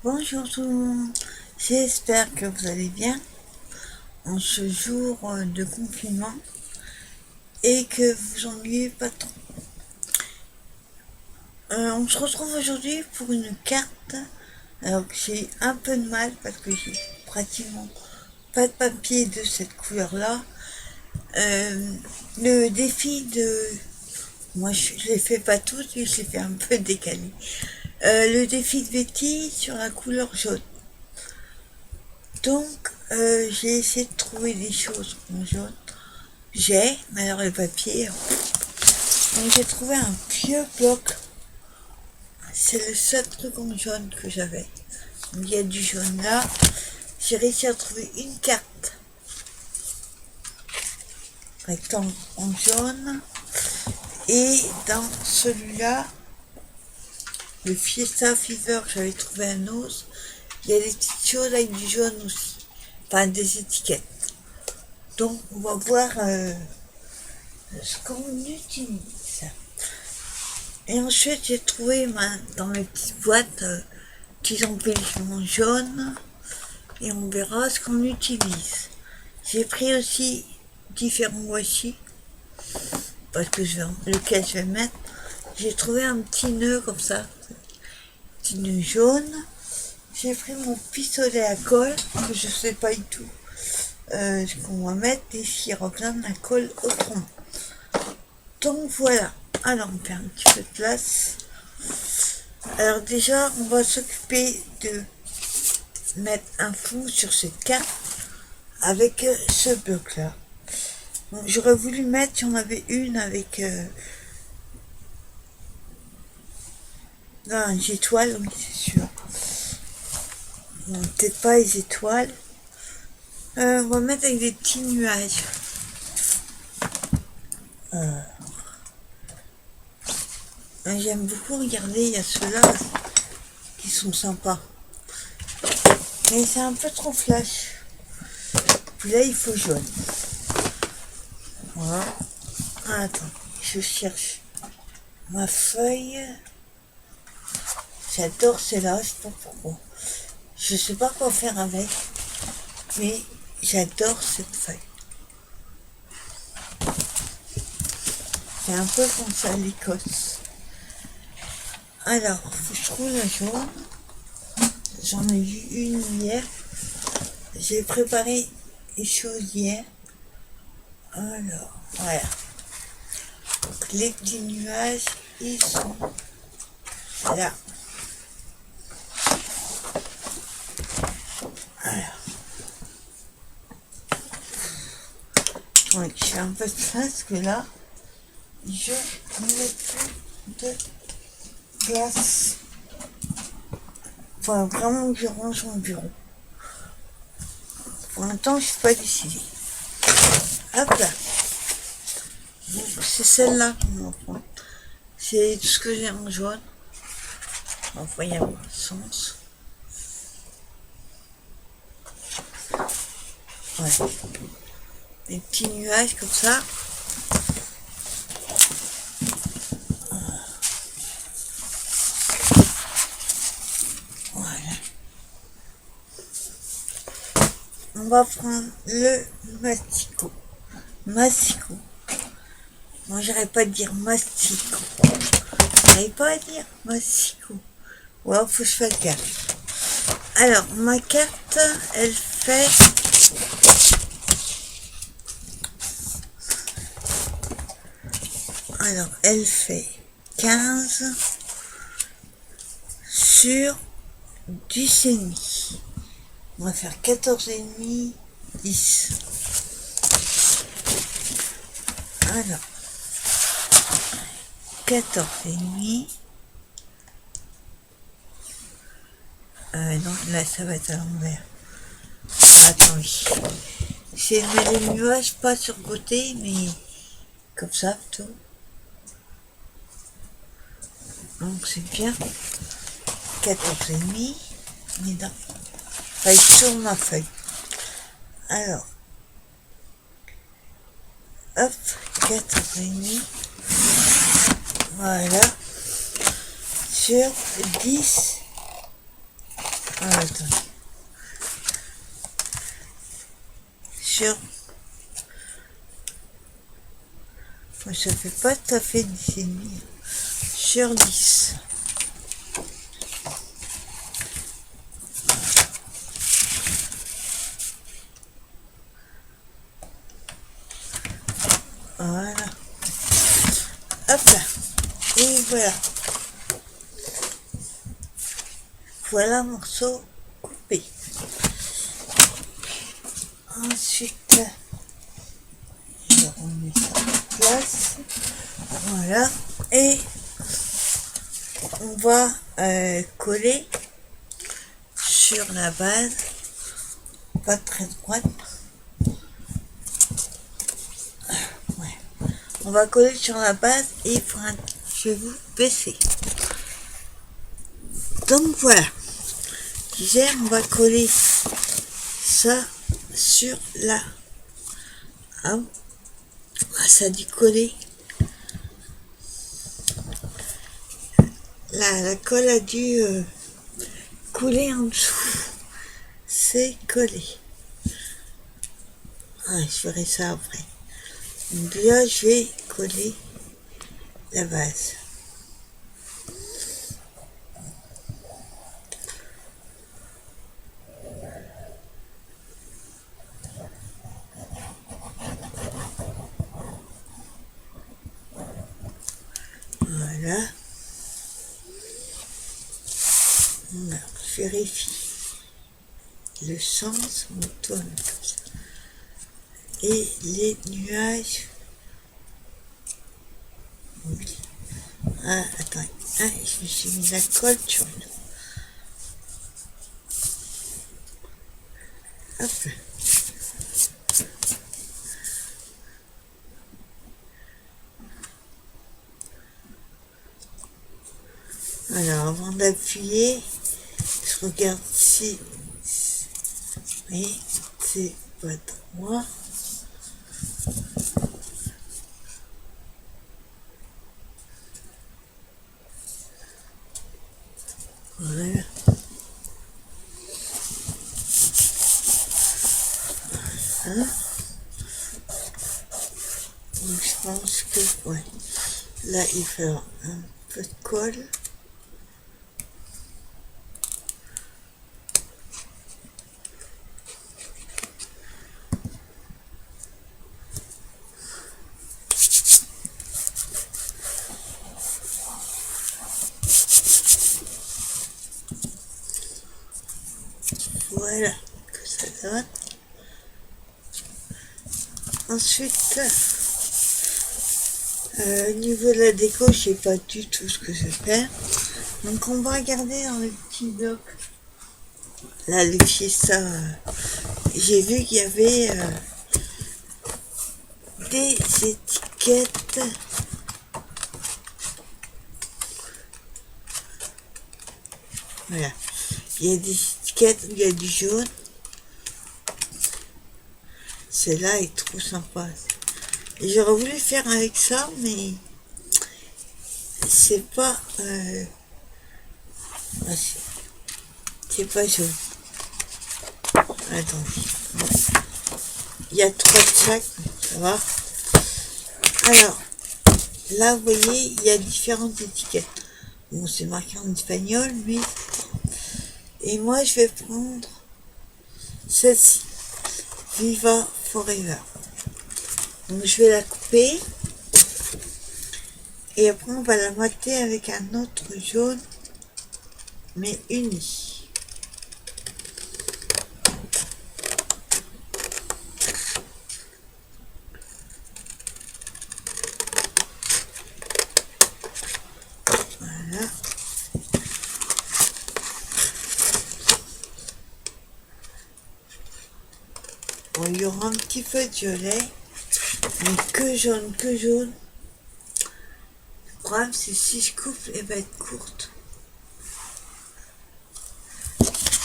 Bonjour tout le monde, j'espère que vous allez bien en ce jour de confinement et que vous vous ennuyez pas trop. On se retrouve aujourd'hui pour une carte, alors que j'ai un peu de mal parce que j'ai pratiquement pas de papier de cette couleur-là. Le défi de... Moi je les fais pas tous, je les fais un peu décalé. Le défi de Betty sur la couleur jaune. Donc, j'ai essayé de trouver des choses en jaune. Mais alors le papier. Donc, j'ai trouvé un vieux bloc. C'est le seul truc en jaune que j'avais. Il y a du jaune là. J'ai réussi à trouver une carte rectangle en jaune. Et dans celui-là, le Fiesta Fever, j'avais trouvé un os. Il y a des petites choses avec du jaune aussi. Enfin, des étiquettes. Donc, on va voir ce qu'on utilise. Et ensuite, j'ai trouvé dans mes petites boîtes petits embellissements jaunes. Et on verra ce qu'on utilise. J'ai pris aussi différents washi. Parce que lequel je vais mettre. J'ai trouvé un petit nœud comme ça. Petit nœud jaune. J'ai pris mon pistolet à colle. Que je sais pas du tout. Ce qu'on va mettre des chiroplans à colle autrement. Donc voilà. Alors on fait un petit peu de place. Alors déjà, on va s'occuper de mettre un fond sur cette carte avec ce bloc là. Donc, j'aurais voulu mettre, si on avait une avec les étoiles, oui c'est sûr. Bon, peut-être pas les étoiles. On va mettre avec des petits nuages. J'aime beaucoup regarder, il y a ceux-là qui sont sympas. Mais c'est un peu trop flash. Puis là, il faut jaune. Voilà. Ah, attends, je cherche ma feuille. J'adore celle-là, je sais pas pourquoi. Je sais pas quoi faire avec, mais j'adore cette feuille. C'est un peu comme ça l'Écosse. Alors, faut que je trouve la jaune. J'en ai vu une hier. J'ai préparé les choses hier. Alors, voilà. Donc, les petits nuages, ils sont là. Alors. Oui, je fais un peu de place parce que là, je n'ai plus de place. Enfin, vraiment, je range mon bureau. Pour l'instant, je ne suis pas décidée. Hop là. C'est celle-là qu'on va prendre. C'est tout ce que j'ai en jaune. Enfin, il y a un sens. Ouais. Des petits nuages comme ça. Voilà. On va prendre le mastico. Mastico. Moi, j'arrive pas à dire mastico. J'arrive pas à dire mastico. Ouais, faut que je fasse gaffe. Alors, ma carte, elle fait... Alors, elle fait 15 sur 10,5. On va faire 14,5, 10. Alors, 14,5. Non, là, ça va être à l'envers. Attends, oui. J'ai mis les nuages pas sur le côté, mais comme ça, tout. Donc, c'est bien. 14,5. Mais non. Enfin, sur ma feuille. Alors, hop, 14,5. Voilà. Sur 10. Ah, attends. Sur... Moi, ça fait pas tout à fait 10,5. Sur 10. Voilà. Hop là. Et voilà. Voilà un morceau coupé. Ensuite, je remets ça en place. Voilà. Et on va coller sur la base. Pas très droite. Ouais. On va coller sur la base et je vais vous baisser. Donc voilà. Je disais, on va coller ça sur la... Ah, ça a dû coller. La colle a dû couler en dessous. C'est collé. Ah, je ferai ça après. Donc là, je vais coller la base. Voilà. Alors, je vérifie le sens, on tourne comme ça. Et les nuages. Oui. Ah, attends. Ah, je me suis mis la colle sur une. Hop là. Alors, avant d'appuyer, je regarde si... Oui, c'est pas droit. Voilà. Hein? Donc, je pense que, ouais. Là, il faut un peu de colle. Voilà, que ça donne. Ensuite, au niveau de la déco, je sais pas du tout ce que je vais faire. Donc on va regarder dans le petit bloc. Là, le Fiesta, j'ai vu qu'il y avait des étiquettes. Voilà. Il y a des étiquettes où il y a du jaune. Celle-là est trop sympa. Et j'aurais voulu faire avec ça, mais c'est pas... c'est pas jaune. Attendez. Il y a 3 de chaque, ça va. Alors, là, vous voyez, il y a différentes étiquettes. Bon, c'est marqué en espagnol, mais... Et moi, je vais prendre celle-ci. Viva Forever. Donc, je vais la couper. Et après, on va la mater avec un autre jaune, mais uni. Voilà. Bon, il y aura un petit peu de violet, mais que jaune, que jaune. Le problème, c'est si je coupe, elle va être courte.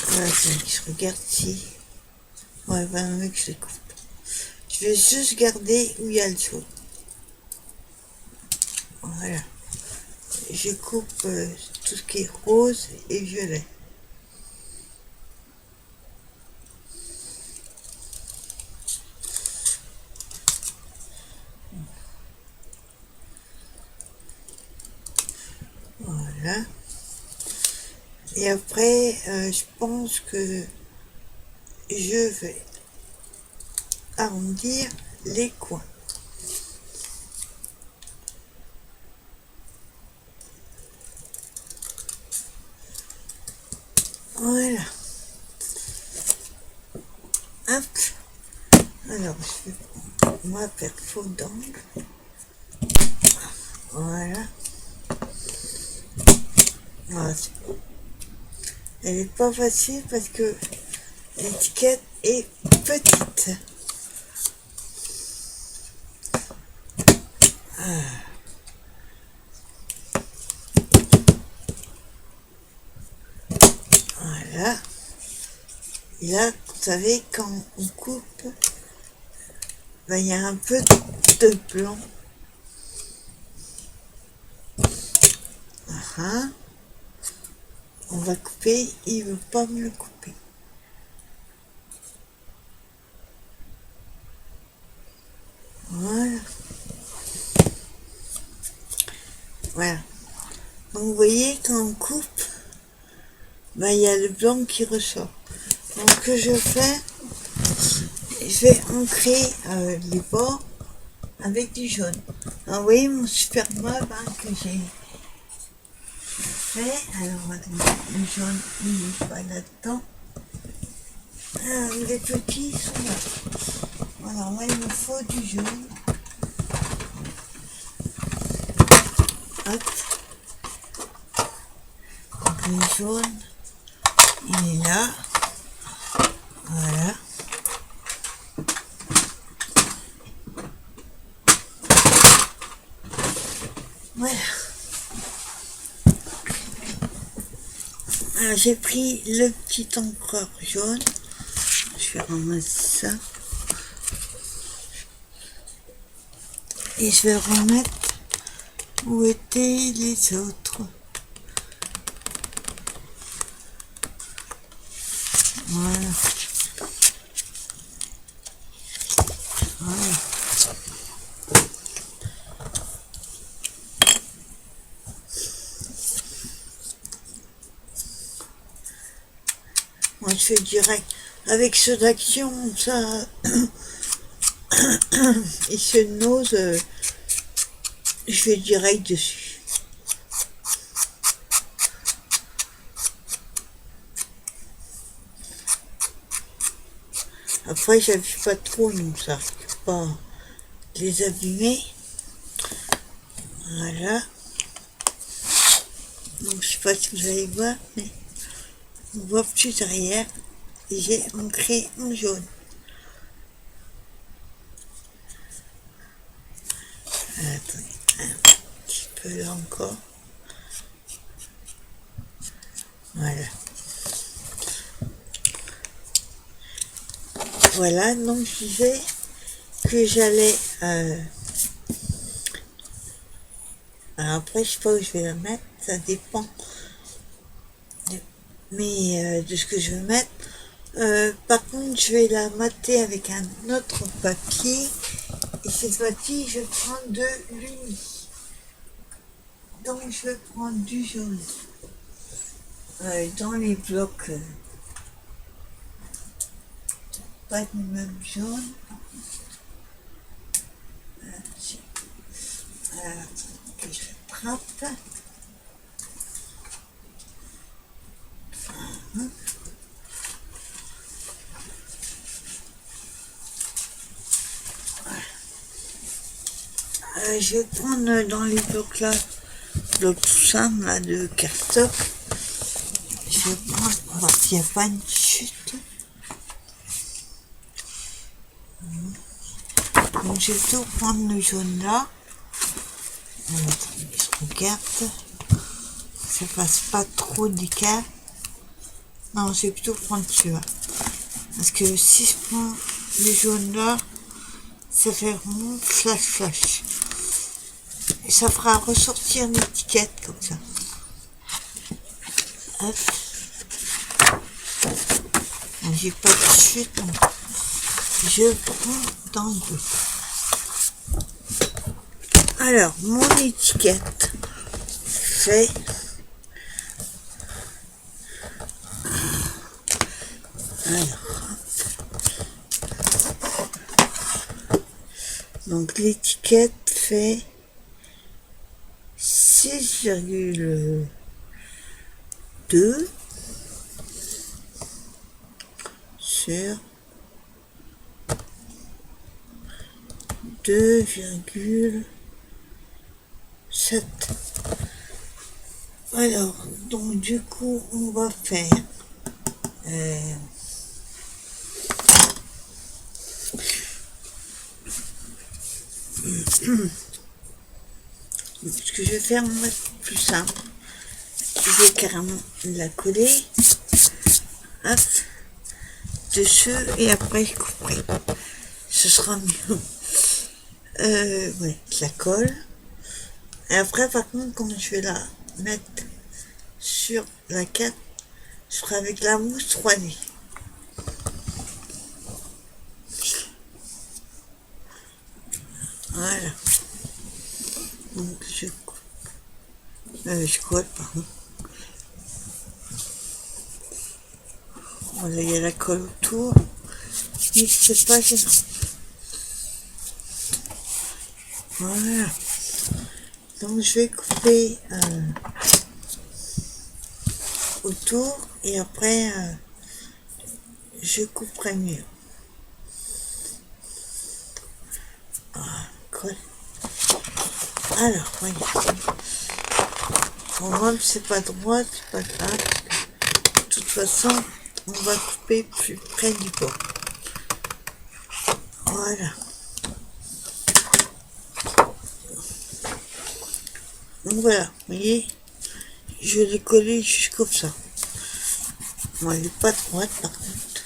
Voilà, je regarde si... Ouais, ben, mieux que je les coupe. Je vais juste garder où il y a le jaune. Voilà. Je coupe tout ce qui est rose et violet. Et après, je pense que je vais arrondir les coins. Voilà. Hop. Alors, on va faire faux d'angle. Voilà. Voilà. Elle n'est pas facile parce que l'étiquette est petite. Voilà. Et là, vous savez, quand on coupe, ben, il y a un peu de blanc. On va couper, il ne veut pas me le couper. Voilà. Voilà. Donc vous voyez, quand on coupe, ben, il y a le blanc qui ressort. Donc ce que je fais, je vais ancrer les bords avec du jaune. Alors vous voyez mon super mob que j'ai fait. Alors attendez, le jaune il n'est pas là-dedans. Les petits sont là. Voilà, moi il me faut du jaune. Hop. Donc le jaune, il est là. Voilà. Voilà. Alors j'ai pris le petit encreur jaune. Je vais remettre ça. Et je vais remettre où étaient les autres. Voilà. Voilà. Moi je fais direct. Avec ceux d'action, ça. Et ce nose, je fais direct dessus. Après, j'appuie pas trop, donc ça risque pas de les abîmer. Voilà. Donc, je sais pas si vous allez voir, mais on voit plus derrière. Et j'ai ancré en jaune. Attendez, un petit peu là encore. Voilà. Voilà, donc je disais que j'allais... Alors après, je sais pas où je vais la mettre, ça dépend de ce que je vais mettre. Par contre, je vais la mater avec un autre papier. Et cette fois-ci, je prends de l'uni. Donc, je vais prendre du jaune. Dans les blocs, pas du même jaune. Alors, que je attrape. Je vais prendre dans les blocs là, bloc tout simple là de cardstock. Je vais prendre, voir s'il n'y a pas une chute. Donc je vais plutôt prendre le jaune là. Attendez, je regarde. Ça passe pas trop d'écart. Non, je vais plutôt prendre celui-là. Parce que si je prends le jaune là, ça fait vraiment flash flash. Et ça fera ressortir l'étiquette comme ça. Hop. J'ai pas de chute, donc je prends dans le bleu. Alors, mon étiquette fait. Alors, donc l'étiquette fait 6,2 sur 2,7. Alors, donc du coup, on va faire ce que je vais faire, moi, plus simple. Je vais carrément la coller, hop, dessus, et après je couperai. Ce sera mieux. Ouais, je la colle. Et après, par contre, quand je vais la mettre sur la 4, je ferai avec la mousse 3D. Voilà. Donc je coupe. Je colle, pardon. Voilà, il y a la colle autour. Mais c'est pas gênant. Voilà. Donc je vais couper autour et après je couperai mieux. Ah, colle. Alors, voyez. Pour moi, c'est pas droit, c'est pas grave. De toute façon, on va couper plus près du bord. Voilà. Donc voilà, vous voyez, je l'ai collé juste comme ça. Bon, elle n'est pas droite par contre.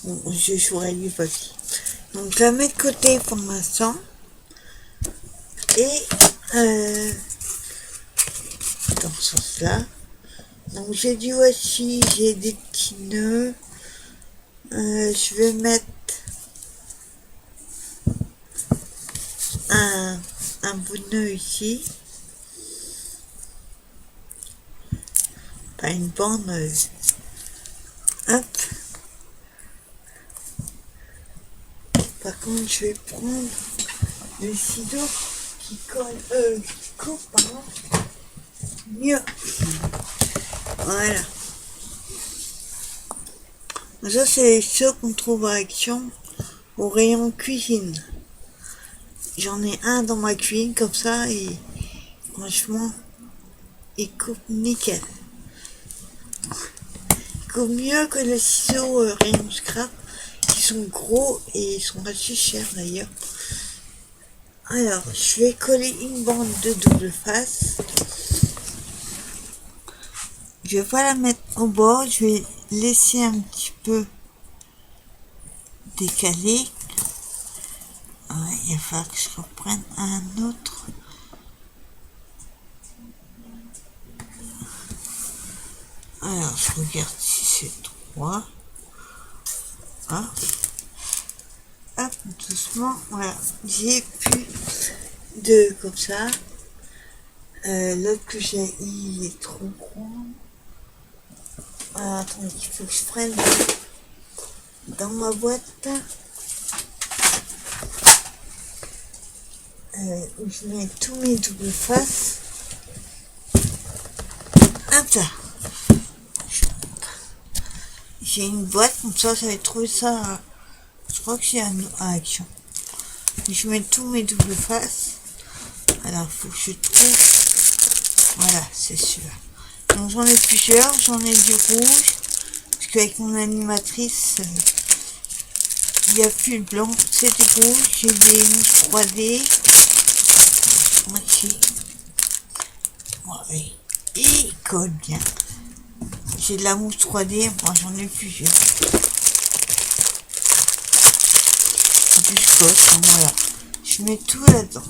Bon, je jouerai lui pas. Donc je la mets de côté pour l'instant. Et dans ce sens-là. Donc j'ai du washi, j'ai des petits nœuds. Je vais mettre un bout de nœud ici. Pas une bande. Hop. Par contre, je vais prendre le ciseau qui colle, qui coupe, pardon, mieux. Voilà. Ça, c'est ceux qu'on trouve à Action au rayon cuisine. J'en ai un dans ma cuisine comme ça et franchement, il coupe nickel. Il coupe mieux que les ciseaux rayon scrap qui sont gros et ils sont assez chers d'ailleurs. Alors, je vais coller une bande de double face. Je vais pas la mettre au bord, je vais laisser un petit peu décaler. Ouais, il va falloir que je reprenne un autre. Alors, je regarde si c'est droit. Ah. Hop, doucement, voilà. J'ai plus de comme ça. L'autre que j'ai, il est trop grand. Ah, attendez, il faut que je prenne dans ma boîte. Où je mets tous mes doubles faces. Hop là. J'ai une boîte comme ça, j'avais trouvé ça. Je crois que c'est à Action. Je mets tous mes doubles faces. Alors, faut que je trouve. Voilà, c'est celui-là. Donc j'en ai plusieurs, j'en ai du rouge. Parce qu'avec mon animatrice, il n'y a plus le blanc, c'est du rouge. J'ai des mousses 3D. Ici. Ouais, il colle bien. J'ai de la mousse 3D, moi j'en ai plusieurs. Du scotch, voilà. Je mets tout là-dedans.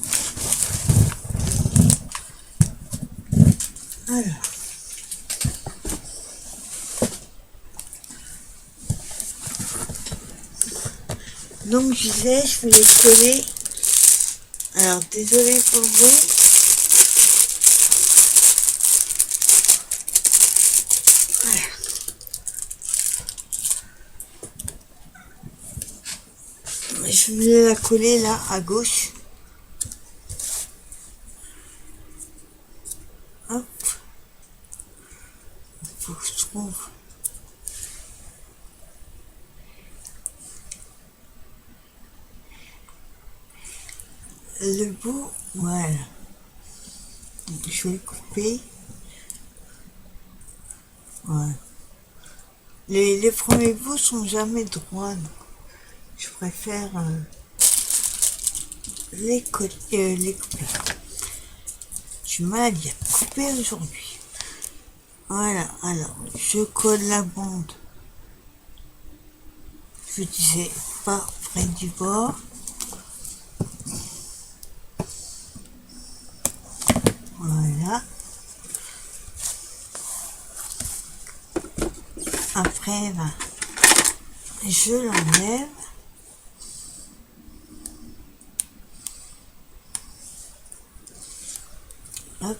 Alors. Donc je disais, je vais les coller. Alors désolé pour le bruit. je voulais la coller là à gauche. Hop, faut que je trouve le bout. Voilà, je vais couper. Voilà. Les premiers bouts sont jamais droits, donc je préfère les couper. Du mal à couper aujourd'hui. Voilà, alors je colle la bande. Je disais pas près du bord. Voilà. Après, ben, je l'enlève. Hop.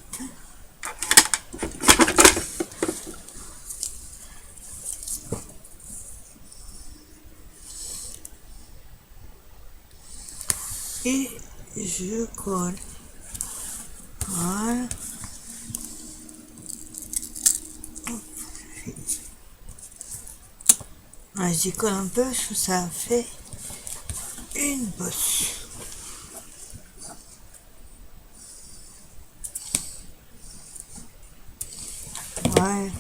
Et je colle. Voilà. Ah, j'y colle un peu parce que ça fait une bosse. Ouais.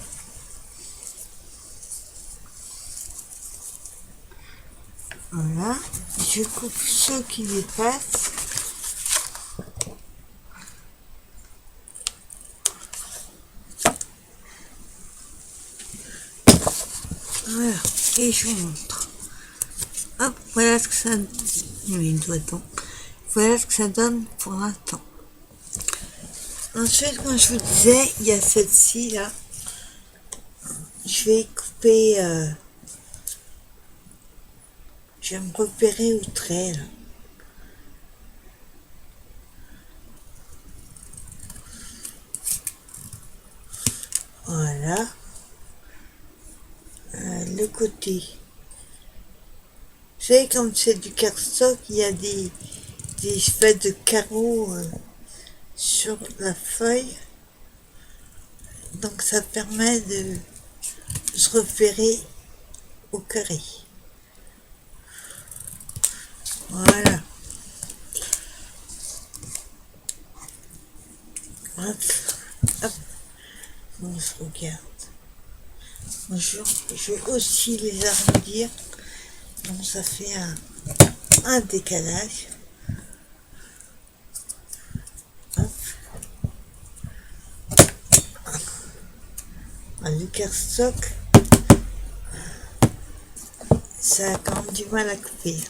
Voilà. Je coupe ceux qui dépassent. Voilà. Et je vous montre. Hop, voilà ce que ça donne. Voilà ce que ça donne pour l'instant. Ensuite, comme je vous disais, il y a celle-ci là. Je vais couper. Je vais me repérer au trait là. Voilà. Le côté. Vous savez, comme c'est du cardstock, il y a des espèces de carreaux sur la feuille. Donc ça permet de se repérer au carré. Voilà. Hop. Hop. On se regarde. Je vais aussi les arrondir. Donc ça fait un décalage. Hop. Le cardstock, ça a quand même du mal à couper.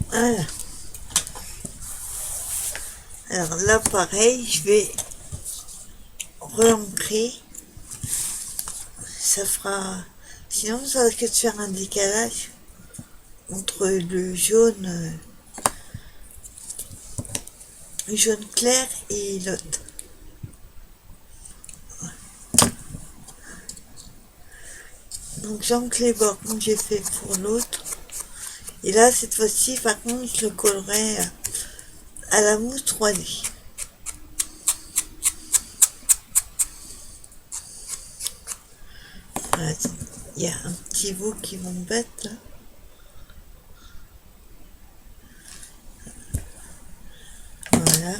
Voilà. Alors là, pareil, je vais re-ancrer. Ça fera... Sinon, ça risque de faire un décalage entre le jaune clair et l'autre. Donc j'ancre les bords comme j'ai fait pour l'autre. Et là, cette fois-ci, par contre, je le collerai à la mousse 3D. Attends, il y a un petit bout qui m'embête là. Voilà.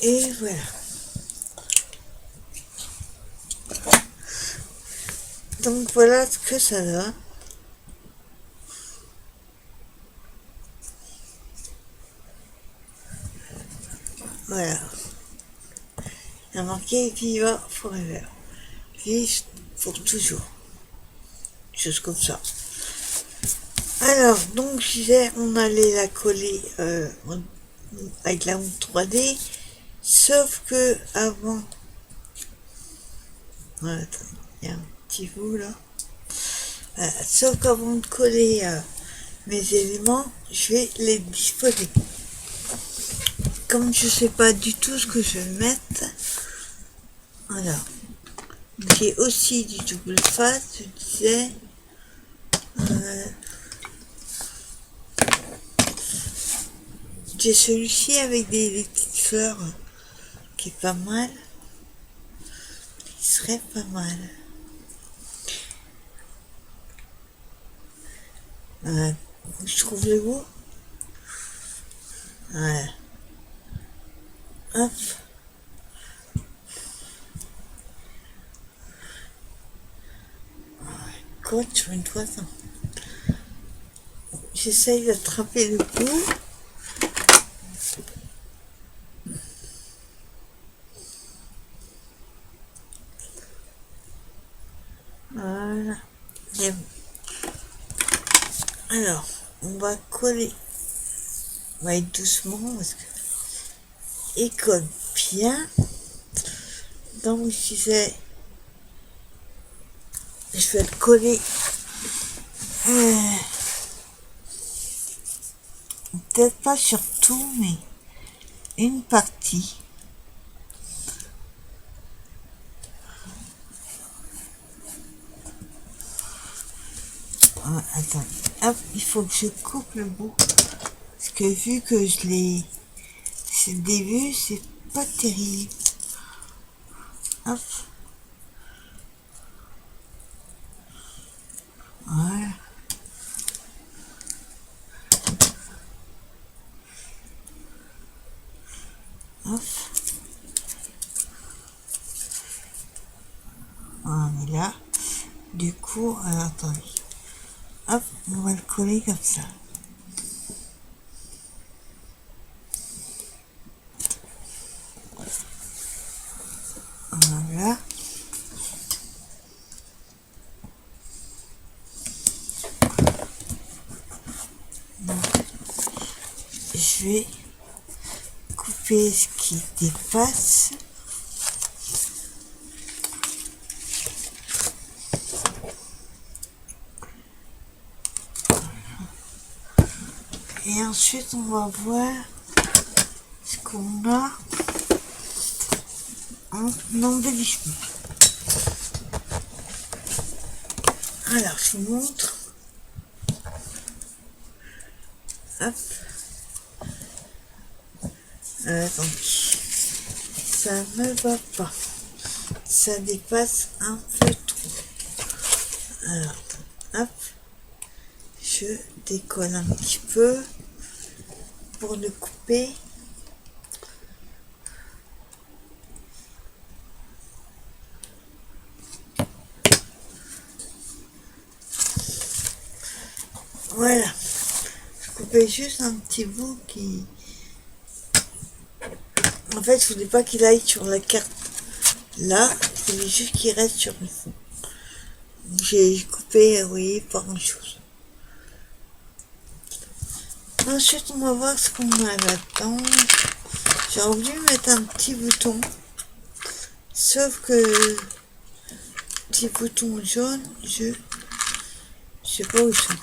Et voilà. Donc voilà ce que ça donne. Voilà. Il y a marqué Viva Forever. Vive pour toujours. Chose comme ça. Alors, donc je disais, on allait la coller avec la honte 3D. Sauf que avant. Voilà, attends, il y a un petit bout là. Voilà, sauf qu'avant de coller mes éléments, je vais les disposer. Comme je sais pas du tout ce que je vais mettre, alors, j'ai aussi du double face, je disais, j'ai celui-ci avec des petites fleurs qui est pas mal, qui serait pas mal. Je trouve le beau. Voilà. Hop. Coach sur une toison. J'essaye d'attraper le bout. Voilà. Et bon. Alors, on va coller. On va être doucement parce que il colle bien. Donc je disais, je vais le coller. Peut-être pas sur tout, mais une partie. Attends, hop, il faut que je coupe le bout. Parce que vu que je l'ai... C'est le début, c'est pas terrible. Hop. Voilà. Hop. Voilà. Du coup, alors attendez. Hop, on va le coller comme ça. Voilà. Donc, je vais couper ce qui dépasse. Et ensuite, on va voir ce qu'on a en embellissement. Alors, je vous montre. Hop. Donc, ça ne va pas. Ça dépasse un peu trop. Alors, hop. Je décolle un petit peu pour le couper. Voilà. Je coupais juste un petit bout qui... En fait, je voulais pas qu'il aille sur la carte. Là, je voulais juste qu'il reste sur le fond. J'ai coupé, vous voyez, pas grand chose. Ensuite, on va voir ce qu'on a là-dedans. J'ai voulu mettre un petit bouton. Sauf que... Petit bouton jaune, je sais pas où ils sont.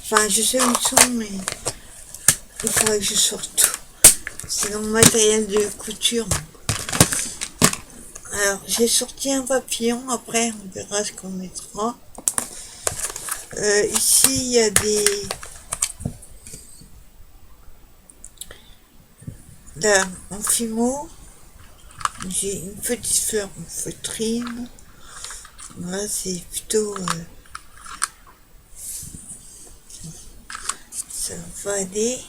Enfin, je sais où ils sont, mais il faudrait que je sorte tout. C'est dans mon matériel de couture. Alors, j'ai sorti un papillon. Après, on verra ce qu'on mettra. Ici, il y a des... Là, en fimo, j'ai une petite fleur en feutrine. Là, c'est plutôt... ça va aller.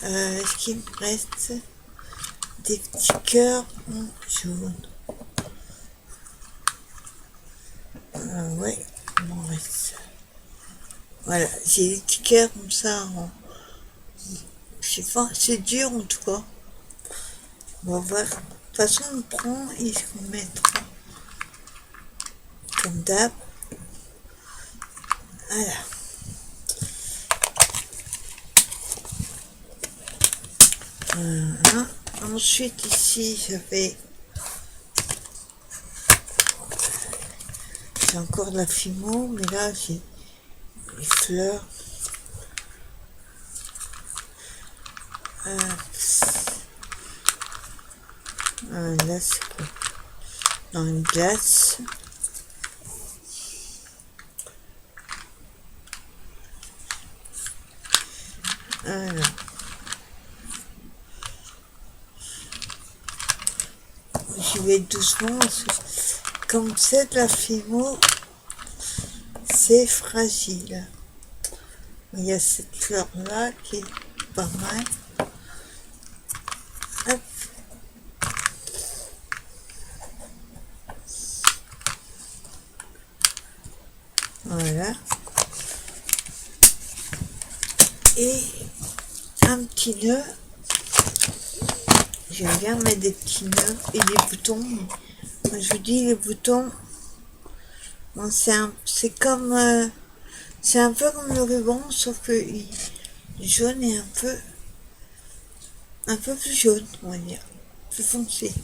Ce qui me reste, des petits cœurs en jaune. Ouais, il m'en reste. Voilà, j'ai des petits cœurs comme ça. Je sais pas, c'est dur en tout cas. On va voir. De toute façon, on prend et ce qu'on mettra. Comme d'hab. Voilà. Voilà. Ensuite, ici, j'ai encore de la fimo, mais là, j'ai les fleurs. Là, c'est quoi? Dans une glace. Alors. Je vais doucement parce que comme c'est de la fimo, c'est fragile. Il y a cette fleur là qui est pas mal. Hop. Voilà. Et un petit nœud. J'aime bien mettre des petits nœuds et des boutons. Moi, je vous dis, les boutons, bon, c'est comme c'est un peu comme le ruban, sauf que le jaune est un peu plus jaune, on va dire, plus foncé.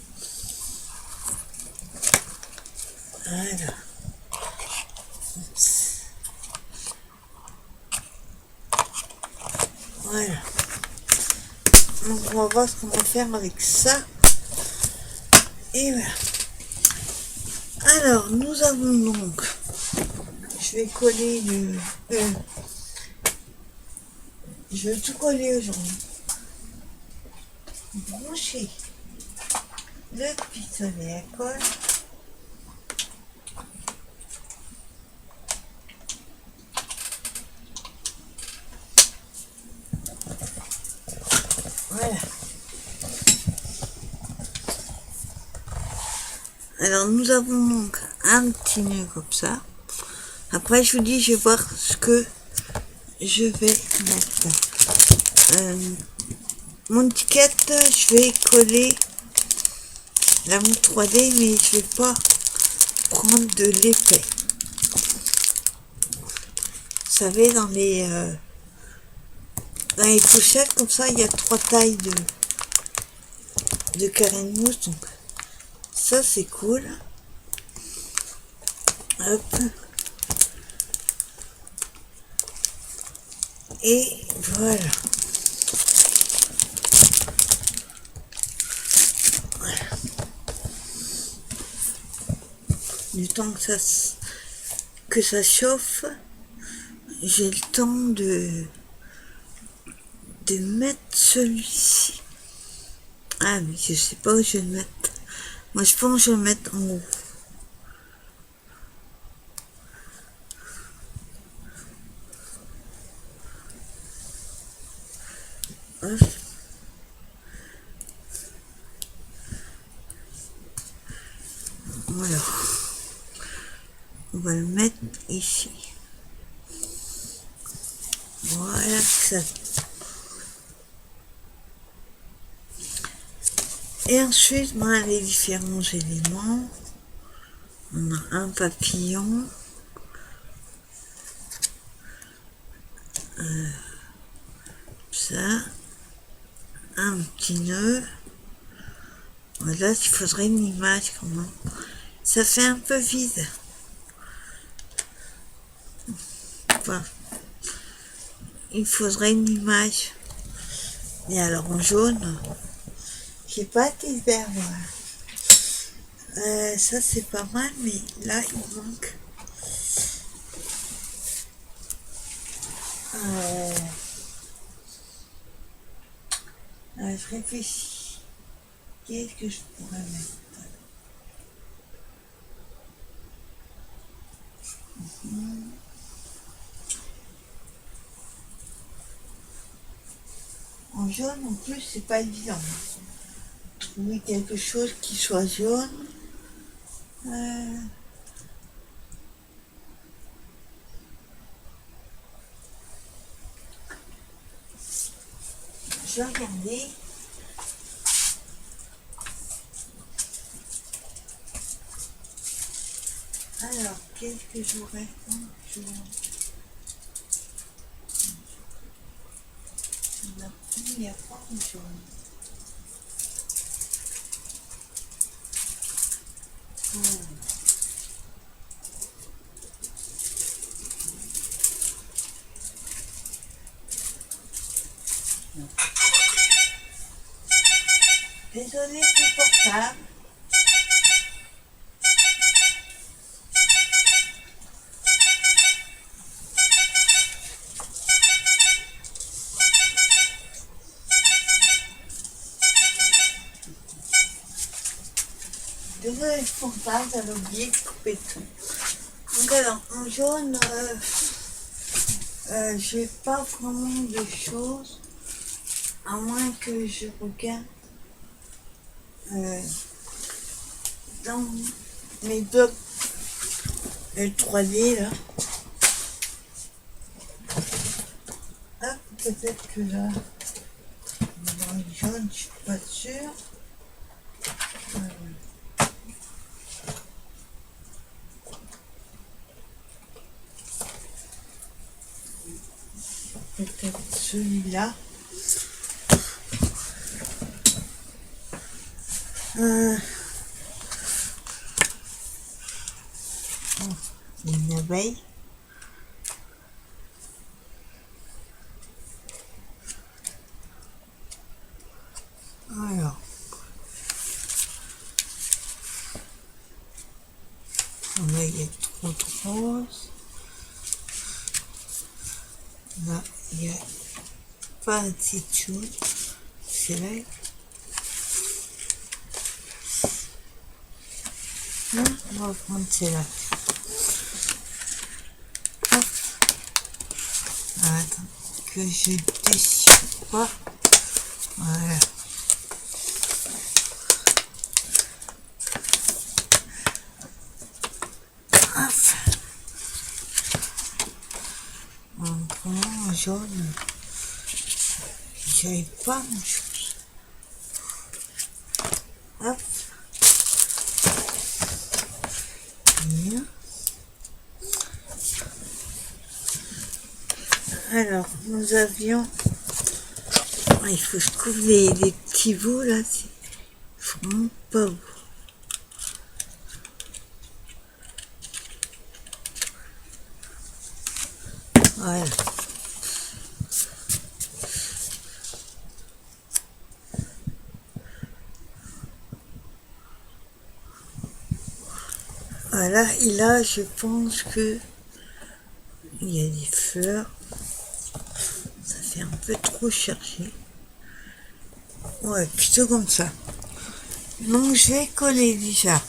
Voilà. Voilà. Donc on va voir ce qu'on va faire avec ça. Et voilà. Alors nous avons donc, je vais coller je vais tout coller aujourd'hui. Brancher le pistolet à colle. Voilà. Alors nous avons donc un petit nœud comme ça. Après je vous dis, je vais voir ce que je vais mettre. Mon étiquette, je vais coller la mousse 3D, mais je vais pas prendre de l'épais. Vous savez, dans les pochettes comme ça, il y a 3 tailles de carré de mousse, donc ça c'est cool. Hop. Et voilà. Du temps que ça chauffe, j'ai le temps de mettre celui-ci. Ah mais je sais pas où je vais le mettre. Moi je pense que je vais le mettre en haut. Hop. Voilà. On va le mettre ici. Voilà ça. Et ensuite, ben, les différents éléments. On a un papillon. Ça. Un petit nœud. Voilà, il faudrait une image quand même. Ça fait un peu vide. Enfin, il faudrait une image. Et alors en jaune, j'ai pas été vert, voilà. Ça c'est pas mal, mais là il manque. Je réfléchis. Qu'est-ce que je pourrais mettre? En jaune, en plus, c'est pas évident. Trouver quelque chose qui soit jaune. Je vais regarder. Alors, qu'est-ce que j'aurais comme jaune? Il n'y a pas de jaune. Désolée pour le portable. Désolée pour le portable, j'avais oublié de couper tout. Donc alors, en jaune, j'ai pas vraiment de choses, à moins que je regarde dans mes blocs 3D là. Ah, peut-être que là, dans le jaune, je suis pas sûre. Peut-être celui-là. Une abeille. Alors, là il y a trop de roses. Là il n'y a pas assez de choses. C'est vrai. On va prendre celle-là. Attends, que je déchire pas. Voilà. On prend un jaune. J'avais pas mon chose. Hop. Bien. Alors, nous avions... Ah, il faut que je trouve les petits bouts là. C'est vraiment pas beau. Voilà. Voilà, et là, je pense que il y a des fleurs. Ça fait un peu trop chercher. Ouais, plutôt comme ça. Donc, je vais coller déjà.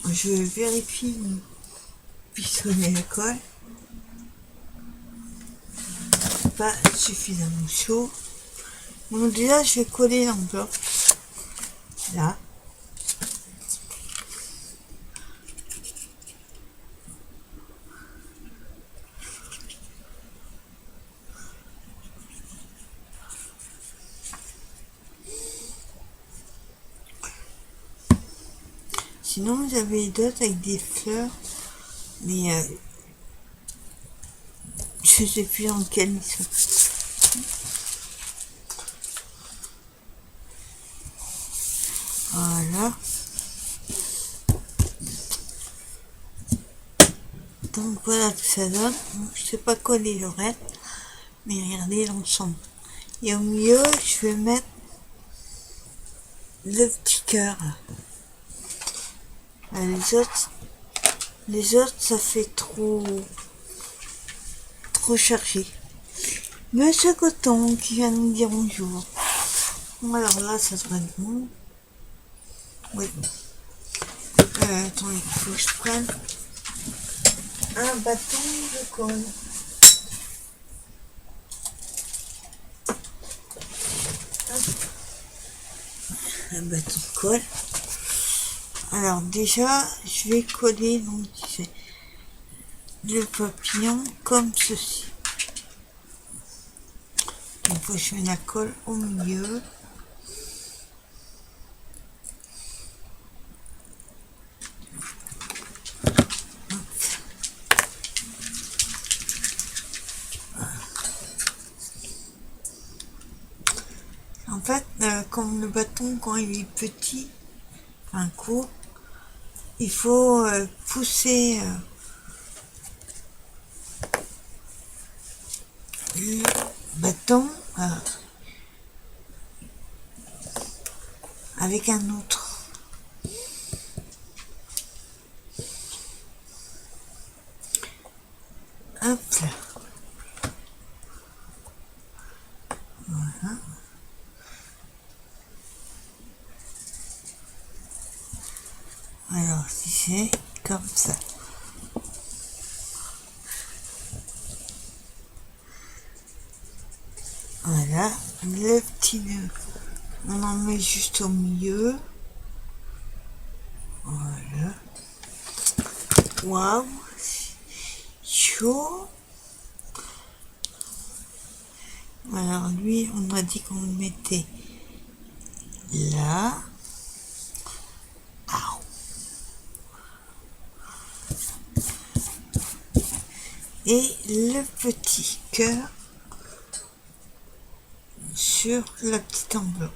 Je vérifie mon pistolet à colle. Pas suffisamment chaud. Donc, déjà, je vais coller l'enveloppe. Là. Sinon, j'avais d'autres avec des fleurs, mais je sais plus en quel ils sont. Voilà. Donc voilà que ça donne. Je sais pas coller le reste, mais regardez l'ensemble. Et au milieu, je vais mettre le petit cœur. Les autres, ça fait trop chargé. Monsieur Coton qui vient nous dire bonjour. Alors là, ça devrait être bon. Oui. Attendez, il faut que je prenne un bâton de colle. Un bâton de colle. Alors déjà, je vais coller donc le papillon comme ceci. Donc je mets la colle au milieu. En fait, comme le bâton, quand il est petit, enfin court, il faut pousser le bâton avec un autre. Hop là. Voilà. Alors, si c'est comme ça. Voilà, le petit nœud, on en met juste au milieu. Voilà. Waouh, chaud. Alors lui, on a dit qu'on le mettait là. Et le petit cœur sur la petite enveloppe.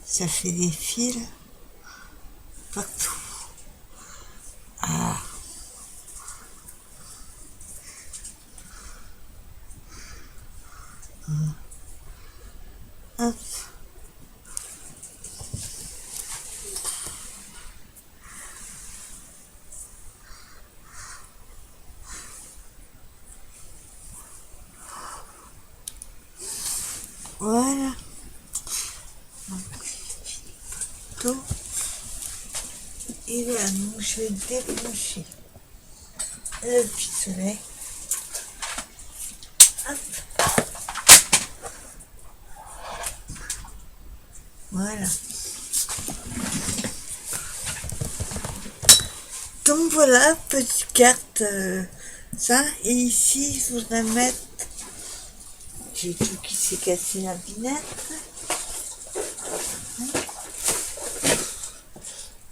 Ça fait des fils partout. Ah. Hop. Voilà. Tout. Et là, donc je vais débrancher le pistolet. Hop. Voilà. Donc voilà, petite carte, ça. Et ici, il faudrait mettre... J'ai tout qui s'est cassé la binette.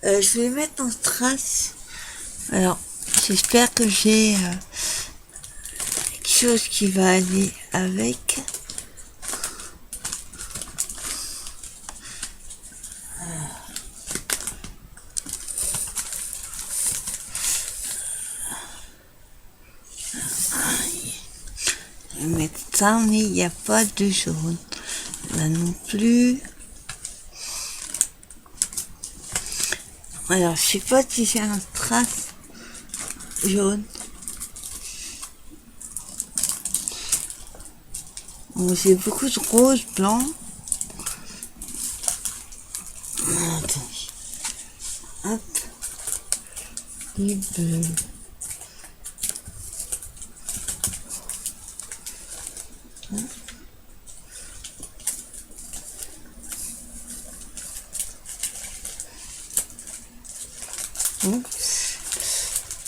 Je vais les mettre en strass. Alors, j'espère que j'ai quelque chose qui va aller avec. Je vais mettre ça, mais il n'y a pas de jaune. Là non plus. Alors, je sais pas si j'ai un strass jaune. Bon, j'ai beaucoup de rose, blanc. Attendez. Hop. Et bleu.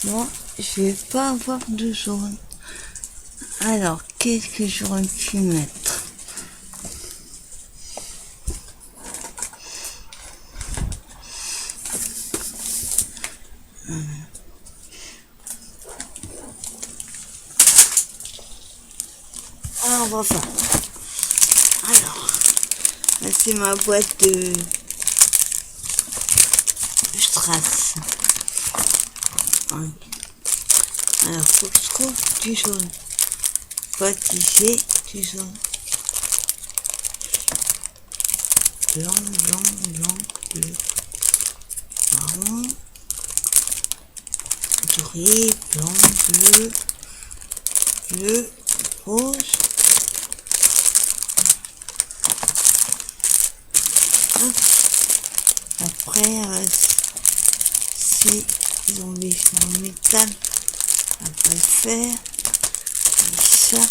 Bon, je vais pas avoir de jaune. Alors, qu'est-ce que j'aurais pu mettre? Ah, on va voir. Alors, là c'est ma boîte de strass. Alors, faut que je trouve du jaune. Pas tisser du jaune. Blanc, blanc, blanc, bleu, marron, doré, blanc, bleu, bleu, rose. Hop. Après, si ils ont mis en métal, on va pas le faire. Comme ça.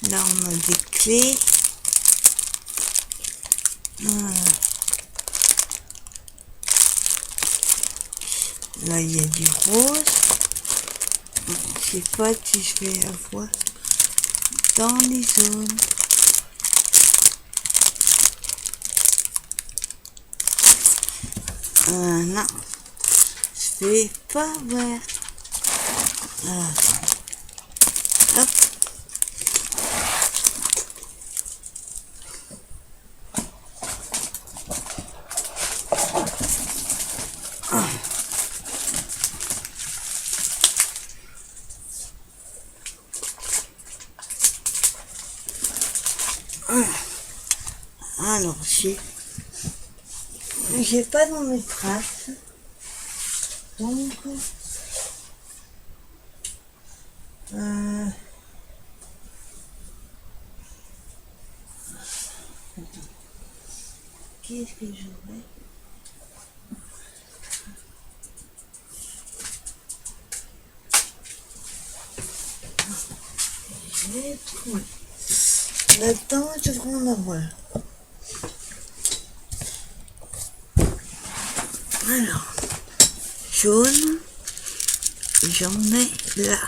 Là, on a des clés. Voilà. Là, il y a du rose. Je sais pas si je vais avoir dans les zones. Non, je vais pas voir. Hop. Alors, j'ai pas dans mes traces. Donc, qu'est-ce que j'aurais? Je l'ai trouvé. Là-dedans, je devrais en avoir. Alors, jaune, j'en ai là.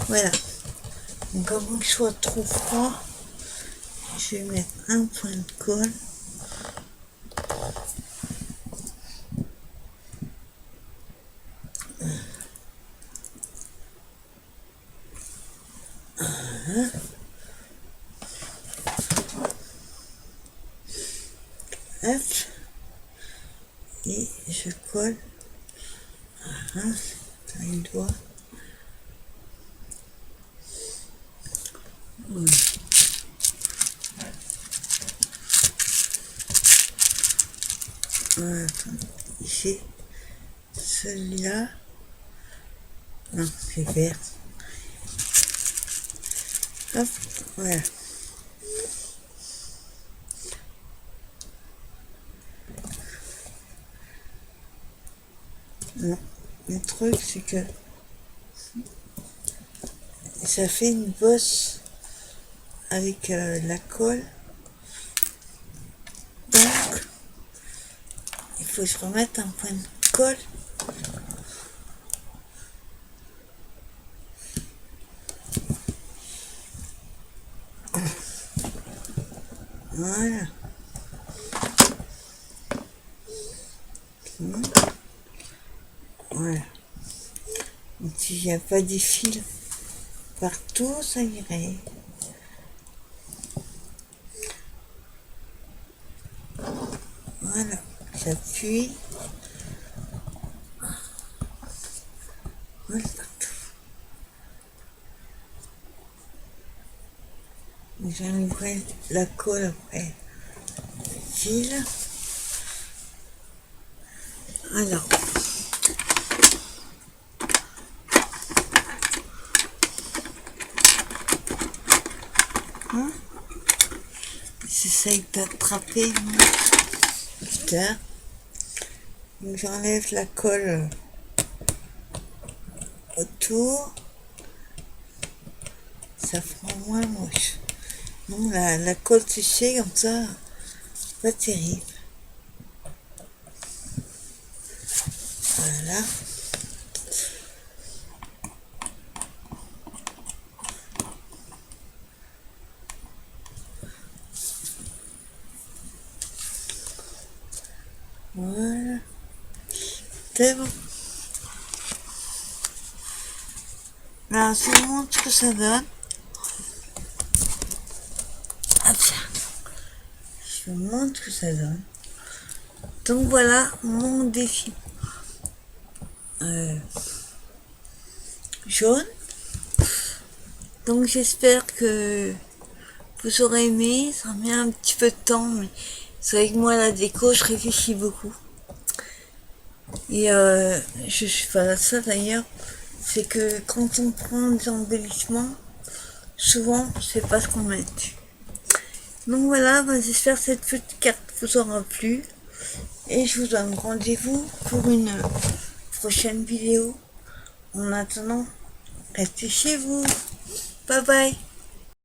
Voilà. Donc avant qu'il soit trop froid, je vais mettre un point de colle. Hop. Et je colle. Un doigt. Voilà. Attends, ici, celui-là, non, c'est vert. Hop, voilà. Non, le truc, c'est que ça fait une bosse avec la colle. Donc, il faut que je remette un point de colle. Voilà. Voilà. Donc, s'il n'y a pas des fils partout, ça irait. Voilà. J'appuie. Voilà. J'enlèverai la colle après. Fil. Alors. J'essaye d'attraper. Putain. Donc j'enlève la colle autour. Ça fera moins moche. Non, la colle séchée comme ça, pas terrible. Voilà. Voilà. C'est bon. Là, je vous montre ce que ça donne. Hop. Je vous montre ce que ça donne. Donc voilà mon défi. Jaune. Donc j'espère que vous aurez aimé. Ça met un petit peu de temps, mais c'est vrai que moi la déco, je réfléchis beaucoup. Et je suis pas là ça d'ailleurs. C'est que quand on prend des embellissements, souvent c'est pas ce qu'on met dessus. Donc voilà, j'espère que cette petite carte vous aura plu. Et je vous donne rendez-vous pour une prochaine vidéo. En attendant, restez chez vous. Bye bye.